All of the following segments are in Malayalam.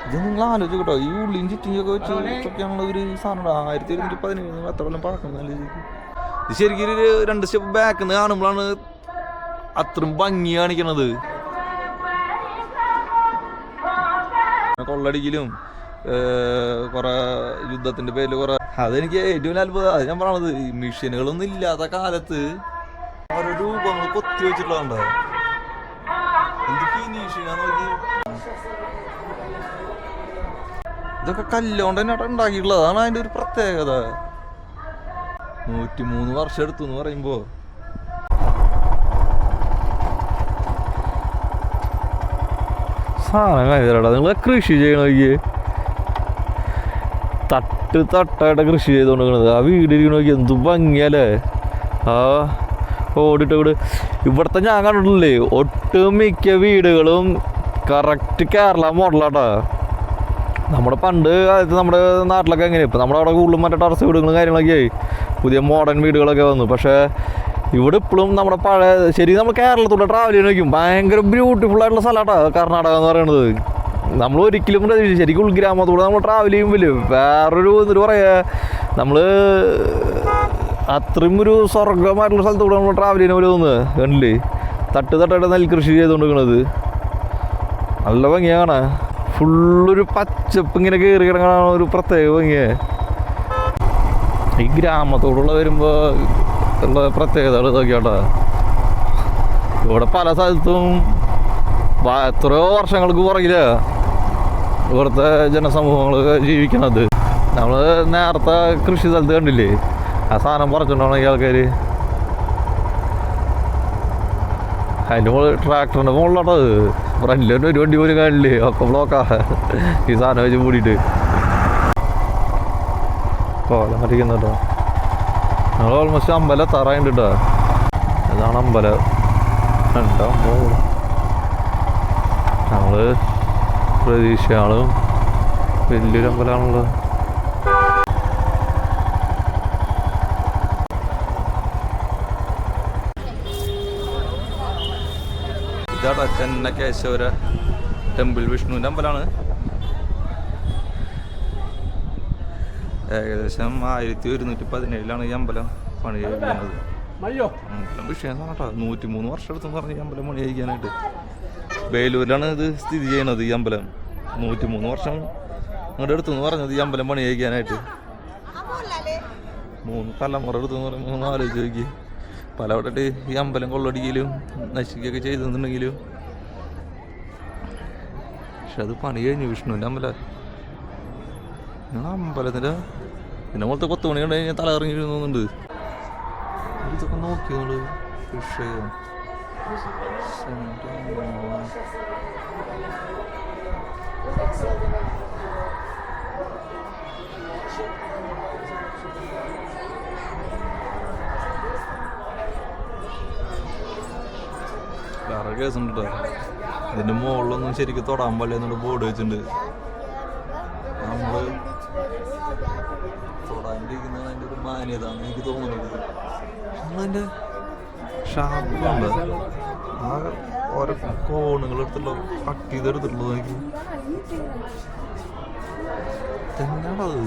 ഇത് നിങ്ങൾ ആലോചിച്ച് കേട്ടോ, ഈ ഉള്ളിയും ചുറ്റിയൊക്കെ വെച്ചൊക്കെയാണുള്ള ഒരു സാധനം. 1717 എത്ര കൊല്ലം പഴക്കുന്നത്. ഇത് ശരിക്കും ഒരു 2 സ്റ്റെപ്പ് ബാക്കിൽ നിന്ന് കാണുമ്പോഴാണ് അത്രയും ഭംഗി കാണിക്കണത്. കൊള്ളടിക്കലും കുറെ യുദ്ധത്തിന്റെ പേരിൽ കുറെ, അതെനിക്ക് ഏറ്റവും അത്ഭുതം. അത് ഞാൻ പറയണത്, ഈ മെഷീനുകളൊന്നും ഇല്ലാത്ത കാലത്ത് ഓരോ രൂപങ്ങൾ കൊത്തി വെച്ചിട്ടുണ്ടോ, എന്ത് ഫിനിഷിംഗ് നോക്കി. ഇതൊക്കെ കല്ലുകൊണ്ട് തന്നെ ഉണ്ടാക്കിയിട്ടുള്ളത്, അതാണ് അതിന്റെ ഒരു പ്രത്യേകത. 103 വർഷം എടുത്തു എന്ന് പറയുമ്പോ സാധനം കഴിഞ്ഞാ നിങ്ങൾ കൃഷി ചെയ്യണമെങ്കിൽ തട്ടായിട്ട് കൃഷി ചെയ്തുകൊണ്ടിരിക്കണത്. ആ വീട് ഇരിക്കണമെങ്കിൽ എന്ത് ഭംഗിയല്ലേ. ആ ഓടിട്ട് വീട് ഇവിടുത്തെ ഞാൻ കണ്ടിട്ടില്ലേ, ഒട്ടുമിക്ക വീടുകളും കറക്റ്റ് കേരള മോഡലാട്ടാ. നമ്മുടെ പണ്ട് കാലത്ത് നമ്മുടെ നാട്ടിലൊക്കെ എങ്ങനെയാണ്, ഇപ്പം നമ്മുടെ അവിടെ കൂടുതലും മറ്റേ ടെറസ് വീടുകളും കാര്യങ്ങളൊക്കെ ആയി, പുതിയ മോഡേൺ വീടുകളൊക്കെ വന്നു. പക്ഷേ ഇവിടെ ഇപ്പോഴും നമ്മുടെ പഴയ, ശരിക്കും നമ്മൾ കേരളത്തോടെ ട്രാവൽ ചെയ്യാൻ വയ്ക്കും, ഭയങ്കര ബ്യൂട്ടിഫുൾ ആയിട്ടുള്ള സ്ഥലമാട്ടാ കർണാടക എന്ന് പറയുന്നത്. നമ്മൾ ഒരിക്കലും ശരിക്കും ഉൾഗ്രാമത്തോടെ നമ്മൾ ട്രാവൽ ചെയ്യുമ്പോൾ വേറൊരു എന്നിട്ട് പറയാ, നമ്മൾ അത്രയും ഒരു സ്വർഗമായിട്ടുള്ള സ്ഥലത്തൂടെ നമ്മൾ ട്രാവൽ ചെയ്യുന്ന പോലെ തോന്നുന്നത്. കണ്ടില്ലേ, തട്ടായിട്ട് നെൽകൃഷി ചെയ്തുകൊണ്ടിരിക്കണത് നല്ല ഭംഗിയാണ്. ഫുള്ളൊരു പച്ചപ്പ് ഇങ്ങനെ കയറി കിടക്കണ ഒരു പ്രത്യേക ഭംഗിയെ. ഈ ഗ്രാമത്തോടുള്ള വരുമ്പോൾ ഉള്ള പ്രത്യേകതകൾ നോക്കിയാട്ടാ. ഇവിടെ പല സ്ഥലത്തും എത്രയോ വർഷങ്ങൾക്ക് പുറകില് ഇവിടുത്തെ ജനസമൂഹങ്ങൾ ജീവിക്കണത്. നമ്മൾ നേരത്തെ കൃഷി സ്ഥലത്ത് കണ്ടില്ലേ, ആ സാധനം പറിച്ചിട്ടുണ്ടാവണം ഈ ആൾക്കാർ. അതിൻ്റെ മുകളിൽ ട്രാക്ടറിൻ്റെ മുകളിലോട്ടത് ഫ്രണ്ടിലോട്ട് ഒരു വണ്ടി പോലും കാണില്ലേ, ഒക്കെ ബ്ലോക്കാ ഈ സാധനം വെച്ച് മൂടിയിട്ട്. കോലം മരിക്കുന്നുണ്ടോ. ഞങ്ങൾ ഓൾമോസ്റ്റ് അമ്പലം തറയുണ്ട് കേട്ടോ. ഇതാണ് അമ്പലം. ഉണ്ടാകുമ്പോൾ ഞങ്ങൾ പ്രതീക്ഷകളും വലിയൊരു അമ്പലമാണുള്ളത്. ഇതാടാ ചെന്നകേശവര ടെമ്പിൾ, വിഷ്ണുവിൻ്റെ അമ്പലമാണ്. ഏകദേശം 1117 ഈ അമ്പലം പണി കഴിക്കുന്നത്. വിഷയം കേട്ടോ, 103 വർഷം എടുത്തെന്ന് പറഞ്ഞ ഈ അമ്പലം പണി കഴിക്കാനായിട്ട്. ബേലൂരിലാണ് ഇത് സ്ഥിതി ചെയ്യുന്നത്. ഈ അമ്പലം 103 വർഷം അങ്ങോട്ട് എടുത്തെന്ന് പറഞ്ഞത് ഈ അമ്പലം പണി കഴിക്കാനായിട്ട്. 3 തലമുറ എടുത്തെന്ന് പറയുമ്പോൾ ആലോചിച്ച് നോക്കി. പലവട്ടമായിട്ട് ഈ അമ്പലം കൊള്ളടിക്കലും നശിക്കുകയൊക്കെ ചെയ്തെന്നുണ്ടെങ്കിലും, പക്ഷെ അത് പണി കഴിഞ്ഞു. വിഷ്ണുവിൻ്റെ അമ്പലം. നിങ്ങൾ അമ്പലത്തിൻ്റെ പിന്നെ പോലത്തെ 10 മണി കണ്ടു കഴിഞ്ഞാൽ തല ഇറങ്ങി തോന്നുന്നുണ്ട്. ഇതൊക്കെ നോക്കിയോള് വിഷയം. വേറെ കേസുണ്ട് കേട്ടോ. ഇതിൻ്റെ മുകളിലൊന്നും ശരിക്കും തൊടാൻ പാടില്ല എന്നോട് ബോർഡ് വെച്ചിട്ടുണ്ട്. നമ്മൾ തൊടാണ്ടിരിക്കുന്നത് അതിൻ്റെ ഒരു മാന്യതാണ് എനിക്ക് തോന്നുന്നത്. നമ്മളതിൻ്റെ ഷാപ്പുണ്ട്, ആ ഓരോ കോണുകളെടുത്തുള്ള കട്ട് ചെയ്തെടുത്തിട്ടുള്ളത് എനിക്ക് തന്നെയാണത്.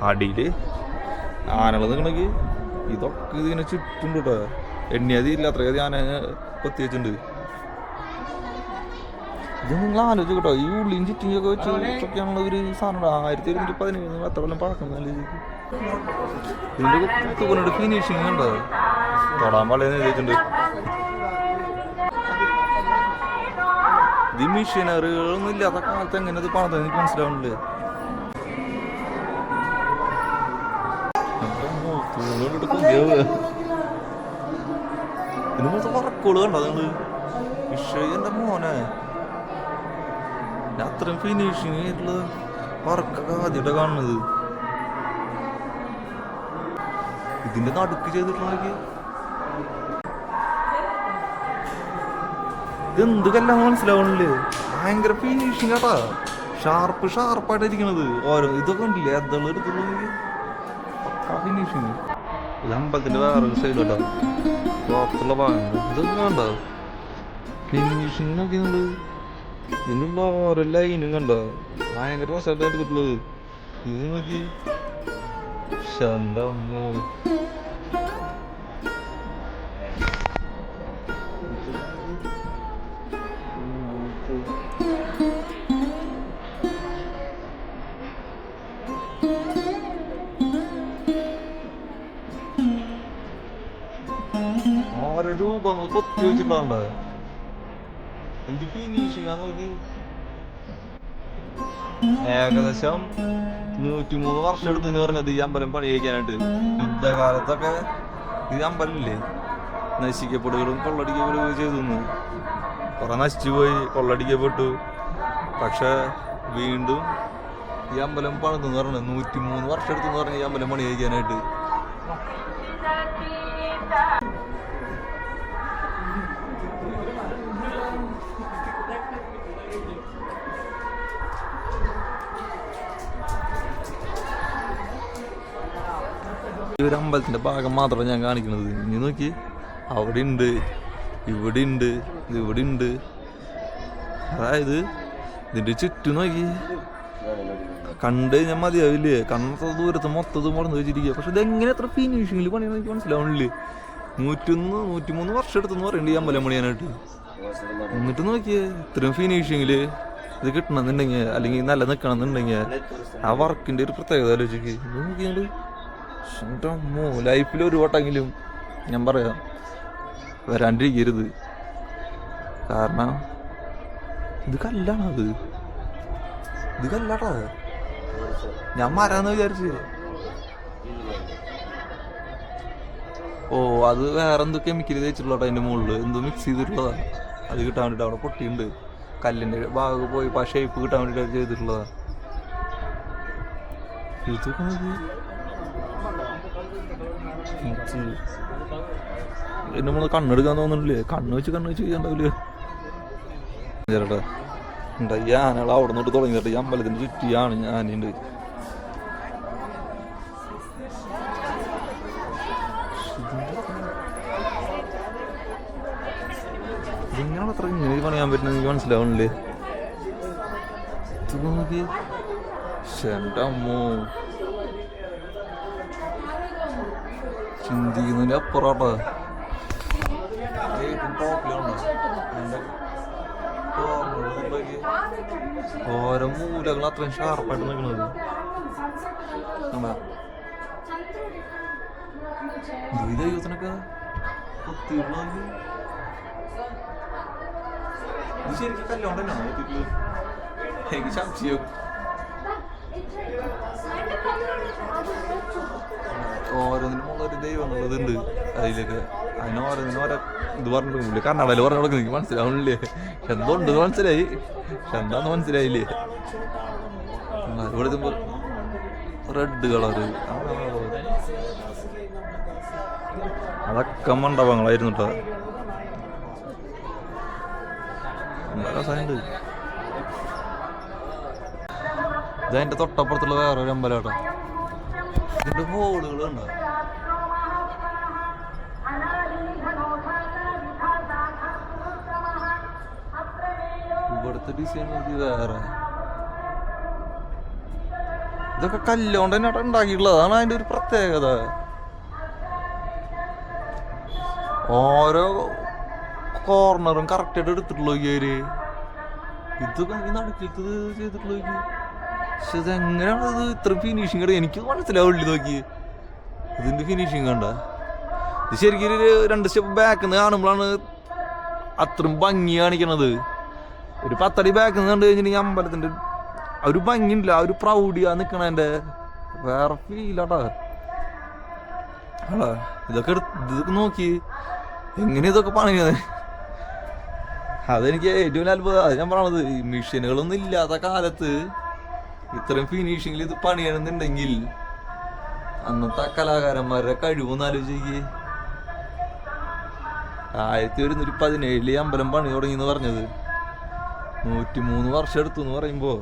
അടിയില് ആനകൾ നിൽക്കണമെങ്കിൽ ഇതൊക്കെ ഇതിങ്ങനെ ചുറ്റുണ്ട് കേട്ടോ. എണ്ണിയതില്ല, അത്രയധികം ആന കൊത്തി വെച്ചിട്ടുണ്ട്. ഇത് നിങ്ങൾ ആലോചിച്ച് കേട്ടോ, ഈ ഉള്ളിയും ചുറ്റിയൊക്കെ വെച്ചൊക്കെയാണുള്ള ഒരു സാധനം. 1717 എത്ര കൊല്ലം പഴക്കുന്നത്. ഇതിൻ്റെ ഫിനിഷിങ് ഉണ്ട്, തൊടാൻ പാടില്ലെന്ന് എഴുതിയിട്ടുണ്ട്. ഇത് മെഷീനറികളൊന്നും ഇല്ലാത്ത കാലത്ത് എങ്ങനെ ഇത് പണിത് എനിക്ക് മനസ്സിലാവുന്നില്ലേ. ഇതിന് മൊത്തം വർക്കുകൾ കണ്ടോ നിങ്ങൾ. വിഷയന്റെ മോനെ, അത്രയും ഫിനിഷിങ് ആയിട്ടുള്ള വർക്കൊക്കെ ആദ്യമായിട്ട് കാണുന്നത്. ഇതിന്റെ നടുക്ക് ചെയ്തിട്ടുണ്ടെങ്കിൽ ഇതെന്ത് കല്ലാന്ന് മനസ്സിലാവണില്ലേ. ഭയങ്കര ഫിനിഷിങ് ആട്ടാ, ഷാർപ്പായിട്ട് ഇരിക്കണത്. ഓരോ ഇതൊക്കെ ഉണ്ടില്ലേ, അതുള്ള എടുത്തുള്ളൂ ഫിനിഷിങ്. ഇത് അമ്പലത്തിന്റെ വേറൊരു സൈഡ് കേട്ടോ, പുറത്തുള്ള ഭാഗം. ഇതൊന്നും കണ്ടോ, ഫിനിഷിങ്ങിനൊക്കെ ഇതിനുള്ള ഓരോ ലൈനും കണ്ടോ ഭയങ്കര രസമായിട്ട് എടുത്തിട്ടുള്ളത്. ഇത് നോക്കി ശന്തമ്മോ ഓരോ രൂപങ്ങൾ കൊത്തി വെച്ചിട്ടുണ്ട്. എന്ത് ഫിനിഷിംഗ് നോക്കി. ഏകദേശം 103 വർഷം എടുത്തെന്ന് പറഞ്ഞത് ഈ അമ്പലം പണിയിക്കാനായിട്ട്. യുദ്ധകാലത്തൊക്കെ ഈ അമ്പലമില്ലേ നശിക്കപ്പെടുകയും കൊള്ളടിക്കപ്പെടുകയും ചെയ്തു. കുറെ നശിച്ചു പോയി, കൊള്ളടിക്കപ്പെട്ടു. പക്ഷെ വീണ്ടും ഈ അമ്പലം പണിതെന്ന് പറഞ്ഞു 103 വർഷം എടുത്തെന്ന് പറഞ്ഞു ഈ അമ്പലം പണിയിക്കാനായിട്ട്. ഈ ഒരു അമ്പലത്തിന്റെ ഭാഗം മാത്രമാണ് ഞാൻ കാണിക്കുന്നത്. ഇനി നോക്കി, അവിടെ ഉണ്ട്, ഇവിടെ ഉണ്ട്, ഇവിടെ ഉണ്ട്. അതായത് ഇതിന്റെ ചുറ്റും നോക്കി കണ്ട് ഞാൻ മതിയാവില്ലേ. കണ്ണത്ര ദൂരത്ത് മൊത്തം മറന്നു വെച്ചിരിക്കുക. പക്ഷെ ഇതെങ്ങനെ എത്ര ഫിനിഷിങ്ങിൽ പണിയാണെന്ന് എനിക്ക് മനസ്സിലാവണില്ലേ. 103 വർഷം എടുത്തെന്ന് പറയണ്ട ഈ അമ്പലം പണിയാനായിട്ട്. എന്നിട്ട് നോക്കിയേ ഇത്രയും ഫിനിഷിങ്ങില് ഇത് കിട്ടണമെന്നുണ്ടെങ്കിൽ അല്ലെങ്കിൽ നല്ല നിൽക്കണമെന്നുണ്ടെങ്കിൽ ആ വർക്കിന്റെ ഒരു പ്രത്യേകത ആലോചിക്ക്. നോക്കിയാണ്ട് ലൈഫിൽ ഒരു വട്ടെങ്കിലും ഞാൻ പറയാം വരാണ്ടിരിക്കരുത്. കാരണം ഇത് കല്ലാണത്, ഇത് കല്ലാട്ടാ. ഞാൻ മരാന്ന് വിചാരിച്ച്. ഓ അത് വേറെ എന്തോ കെമിക്കൽ തേച്ചിട്ടുള്ളതാ അതിന്റെ മുകളിൽ എന്തോ മിക്സ് ചെയ്തിട്ടുള്ളതാ. അത് കിട്ടാൻ വേണ്ടിട്ട് അവിടെ പൊട്ടിയുണ്ട്. കല്ലിന്റെ ഭാഗം പോയി ആ ഷേപ്പ് കിട്ടാൻ വേണ്ടിട്ട് ചെയ്തിട്ടുള്ളതാ. നമ്മള് കണ്ണെടുക്കാൻ തോന്നുന്നില്ലേ? കണ്ണ് വെച്ച് ചെയ്യണ്ടാവില്ലേ ചേട്ടാ. ഈ ആനകൾ അവിടെ നിന്നോട്ട് തുടങ്ങിയിട്ട് ഈ അമ്പലത്തിന് ചുറ്റിയാണ് ആനയുണ്ട്. ഇങ്ങനെയാണ് അത്ര ഇങ്ങനെ പണിയാൻ പറ്റുന്നത് എനിക്ക് മനസ്സിലാവണില്ലേ. അമ്മോ ചിന്തിക്കുന്നതിന്റെ അപ്പുറാട്ടാ. ഓരോ മൂലകൾ അത്രയും ഷാർപ്പായിട്ട് നിൽക്കുന്നത്. ദൈവത്തിനൊക്കെ ഇത് ശരിക്കും കല്ലോണ്ടല്ലോ. എനിക്ക് സംശയം. ഓരോന്നിനും ഒരു ദൈവം എന്നുള്ളതുണ്ട് അതിലൊക്കെ. അതിന് ഓരോന്നിനും ഓരോ ഇത് പറഞ്ഞിട്ടില്ലേ. കർണാടകയിൽ പറഞ്ഞു കൊടുക്കുന്നത് എനിക്ക് മനസ്സിലാവണില്ലേ. എന്തോ ഉണ്ട് മനസ്സിലായി, പക്ഷെ എന്താന്ന് മനസ്സിലായില്ലേ. ഇവിടെ റെഡ് കളറ് അതൊക്കെ മണ്ഡപങ്ങളായിരുന്നു കേട്ടോ. രസമുണ്ട്. ഇതതിന്റെ തൊട്ടപ്പുറത്തുള്ള വേറൊരു അമ്പലം കേട്ടോ. ഇതിന്റെ ഹോളുകളുണ്ടോ? ഇവിടുത്തെ ഡിസൈൻ വേറെ. ഇതൊക്കെ കല്ലുകൊണ്ട് തന്നെ ഉണ്ടാക്കിയിട്ടുള്ളതാണ് അതിന്റെ ഒരു പ്രത്യേകത. ഓരോ കോർണറും കറക്റ്റ് ആയിട്ട് എടുത്തിട്ടുള്ളൂ ഇവര്. ഇതൊക്കെ നടക്കിയത് ചെയ്തിട്ടുള്ളൂ. പക്ഷെ ഇതെങ്ങനെയാണ് ഇത് ഇത്ര ഫിനിഷിങ് എനിക്ക് മനസ്സിലാവില്ല. നോക്കി ഇതിന്റെ ഫിനിഷിങ് കണ്ട. ഇത് ശരിക്കും ഒരു 2 സ്റ്റെപ്പ് ബാക്കിൽ നിന്ന് കാണുമ്പോഴാണ് അത്രയും ഭംഗി കാണിക്കണത്. ഒരു 10 അടി ബാക്കിൽ നിന്ന് കണ്ടു കഴിഞ്ഞിട്ടുണ്ടെങ്കിൽ അമ്പലത്തിന്റെ ആ ഒരു ഭംഗി ഉണ്ടല്ല, ആ ഒരു പ്രൗഢിയാ നിക്കണതിന്റെ വേറെ ഫീലാട്ടാ. ഇതൊക്കെ നോക്കി എങ്ങനെ ഇതൊക്കെ പണിയത്. അതെനിക്ക് ഏറ്റവും അത്ഭുതം. അത് ഞാൻ പറയണത് ഈ മെഷീനുകളൊന്നും ഇല്ലാത്ത കാലത്ത് ഇത്രയും ഫിനിഷിങ്ങിൽ ഇത് പണിയണമെന്നുണ്ടെങ്കിൽ അന്നത്തെ കലാകാരന്മാരുടെ കഴിവൊന്നും ആലോചിക്ക്. 1117 അമ്പലം പണി തുടങ്ങിയെന്ന് പറഞ്ഞത് 103 വർഷം എടുത്തു എന്ന് പറയുമ്പോൾ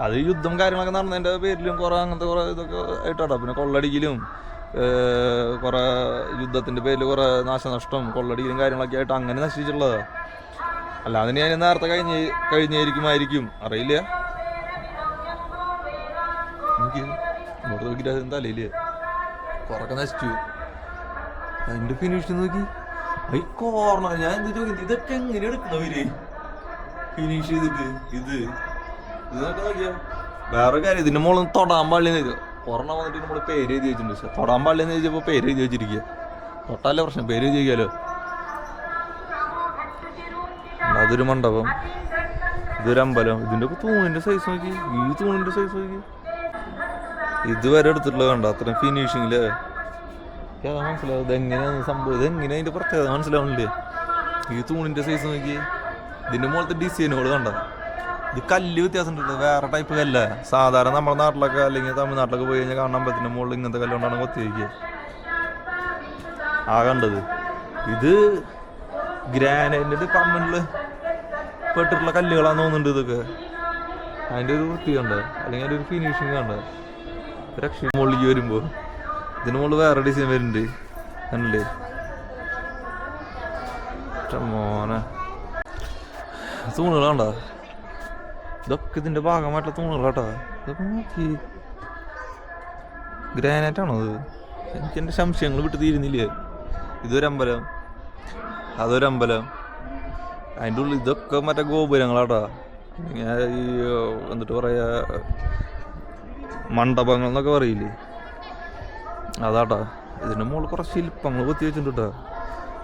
അത് യുദ്ധം കാര്യങ്ങളൊക്കെ നടന്നതിൻ്റെ പേരിലും കുറെ അങ്ങനത്തെ കുറെ ഇതൊക്കെ ആയിട്ടാണ്. പിന്നെ കൊള്ളടിക്കലും കുറെ യുദ്ധത്തിൻ്റെ പേരിൽ കുറെ നാശനഷ്ടം കൊള്ളടിക്കലും കാര്യങ്ങളൊക്കെ ആയിട്ട് അങ്ങനെ നശിച്ചിട്ടുള്ളതാണ്. അല്ലാതെ ഞാൻ നേരത്തെ കഴിഞ്ഞായിരിക്കും അറിയില്ല. എനിക്ക് ഇങ്ങോട്ട് നോക്കിയിട്ട് തലയില് കുറക്കെ നശിച്ചു. അതിന്റെ ഫിനിഷ് നോക്കി ഈ കോർണർ ഞാൻ എന്ത് ചോദിക്കുന്നത്, ഇതൊക്കെ എങ്ങനെ എടുക്കണവര് ഫിനിഷ് ചെയ്തിട്ട് ഇതൊക്കെ നോക്കിയാ. വേറെ കാര്യം, ഇതിന്റെ മുകളിൽ തൊടാൻ പാടില്ലെന്ന് ഒരെണ്ണം വന്നിട്ട് നമ്മള് പേര് എഴുതി വെച്ചിട്ടുണ്ട്. പക്ഷെ തൊടാൻ പാടില്ലെന്ന് ചോദിച്ചപ്പോ പേര് എഴുതി വെച്ചിരിക്കുക. തൊട്ടല്ല പ്രശ്നം, പേര് എഴുതി വയ്ക്കാലോ. അതൊരു മണ്ഡപം, ഇതൊരു അമ്പലം. ഇതിന്റെ ഒക്കെ തൂണിന്റെ സൈസ് നോക്കി, ഈ തൂണിന്റെ സൈസ് നോക്കി. ഇതുവരെ എടുത്തിട്ടുള്ള കണ്ട അത്രയും ഫിനിഷിങ്ങില് അതാ മനസ്സിലാവും ഇതെങ്ങനെയാന്ന് സംഭവം. ഇതെങ്ങനെയാ അതിന്റെ പ്രത്യേകത മനസ്സിലാവണില്ലേ? ഈ തൂണിന്റെ സൈസ് നോക്കി, ഇതിന്റെ മുകളിലത്തെ ഡിസൈനുകൾ കണ്ട. ഇത് കല്ല് വ്യത്യാസം ഉണ്ട്, വേറെ ടൈപ്പ് കല്ല. സാധാരണ നമ്മുടെ നാട്ടിലൊക്കെ അല്ലെങ്കിൽ തമിഴ്നാട്ടിലൊക്കെ പോയി കഴിഞ്ഞാൽ കാണാൻ അമ്പലത്തിന്റെ മുകളിൽ ഇങ്ങനത്തെ കല്ലുകൊണ്ടാണ് കൊത്തി വയ്ക്കുക. ആ കണ്ടത് ഇത് ഗ്രാനൈറ്റിന്റെ ഡിപ്പാർട്ട്മെന്റില് പെട്ടിട്ടുള്ള കല്ലുകളാന്ന് തോന്നുന്നുണ്ട് ഇതൊക്കെ. അതിന്റെ ഒരു വൃത്തി കണ്ട, അല്ലെങ്കിൽ അതിന്റെ ഒരു ഫിനിഷിങ് കണ്ട. രക്ഷ മുകളിലേക്ക് വരുമ്പോ ഇതിന് മുകളിൽ വേറെ ഡിസൈൻ വരുന്നുണ്ട് കണ്ടില്ലേ? മോനെ തൂണുകൾ കണ്ട, ഇതൊക്കെ ഇതിന്റെ ഭാഗമായിട്ടുള്ള തൂണുകളാട്ടാ. ഇതൊക്കെ നോക്കി ഗ്രാനൈറ്റ് ആണോ അത്? എനിക്ക് എന്റെ സംശയങ്ങൾ വിട്ട് തീരുന്നില്ലേ. ഇതൊരമ്പലം, അതൊരമ്പലം, അതിൻ്റെ ഉള്ളിൽ ഇതൊക്കെ മറ്റേ ഗോപുരങ്ങളാട്ടാ. ഈ എന്നിട്ട് പറയാ മണ്ഡപങ്ങൾ എന്നൊക്കെ പറയില്ലേ, അതാട്ടാ. ഇതിന്റെ മുകളിൽ കുറച്ച് ശില്പങ്ങൾ കൊത്തി വെച്ചിട്ടുണ്ട് കേട്ടോ.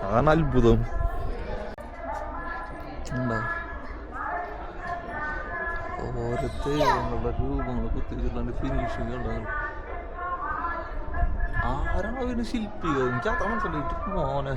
അതാണ് അത്ഭുതം. എന്താ ഓരോ ദൈവങ്ങളുടെ രൂപങ്ങൾ കൊത്തി വെച്ചിട്ടുണ്ട്. ഫിനിഷിങ് ഉണ്ടാകും. ആരാണോ അതിന് ശില്പികൾ എനിക്ക് അത്ര മനസ്സിലായിട്ട് മോനെ.